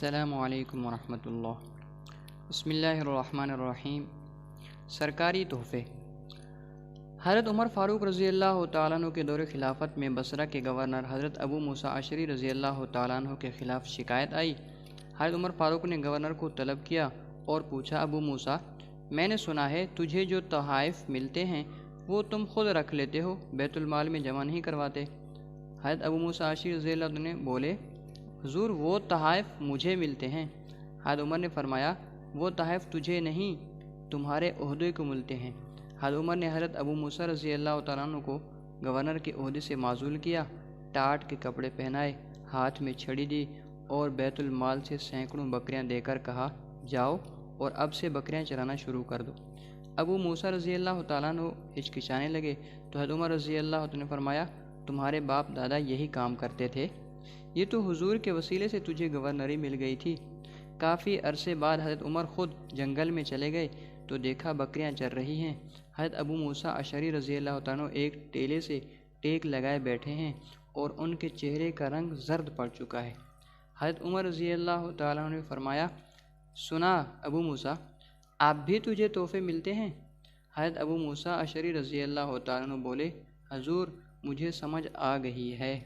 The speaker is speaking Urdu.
السلام علیکم ورحمۃ اللہ۔ بسم اللہ الرحمن الرحیم۔ سرکاری تحفے۔ حضرت عمر فاروق رضی اللہ تعالیٰ عنہ کے دور خلافت میں بصرہ کے گورنر حضرت ابو موسیٰ اشعری رضی اللہ تعالیٰ عنہ کے خلاف شکایت آئی۔ حضرت عمر فاروق نے گورنر کو طلب کیا اور پوچھا، ابو موسیٰ، میں نے سنا ہے تجھے جو تحائف ملتے ہیں وہ تم خود رکھ لیتے ہو، بیت المال میں جمع نہیں کرواتے۔ حضرت ابو موسیٰ اشعری رضی اللہ عنہ بولے، حضور وہ تحائف مجھے ملتے ہیں۔ حضرت عمر نے فرمایا، وہ تحائف تجھے نہیں تمہارے عہدے کو ملتے ہیں۔ حضرت عمر نے حضرت ابو موسیٰ رضی اللہ تعالیٰ عنہ کو گورنر کے عہدے سے معزول کیا، ٹاٹ کے کپڑے پہنائے، ہاتھ میں چھڑی دی اور بیت المال سے سینکڑوں بکریاں دے کر کہا، جاؤ اور اب سے بکریاں چرانا شروع کر دو۔ ابو موسیٰ رضی اللہ تعالیٰ عنہ ہچکچانے لگے تو حضرت عمر رضی اللہ عنہ نے فرمایا، تمہارے باپ دادا یہی کام کرتے تھے، یہ تو حضور کے وسیلے سے تجھے گورنری مل گئی تھی۔ کافی عرصے بعد حضرت عمر خود جنگل میں چلے گئے تو دیکھا بکریاں چر رہی ہیں۔ حضرت ابو موسیٰ اشعری رضی اللہ تعالیٰ عنہ ایک ٹیلے سے ٹیک لگائے بیٹھے ہیں اور ان کے چہرے کا رنگ زرد پڑ چکا ہے۔ حضرت عمر رضی اللہ تعالیٰ عنہ نے فرمایا، سنا ابو موسیٰ، آپ بھی تجھے تحفے ملتے ہیں؟ حضرت ابو موسیٰ اشعری رضی اللہ تعالیٰ عنہ بولے، حضور مجھے سمجھ آ گئی ہے۔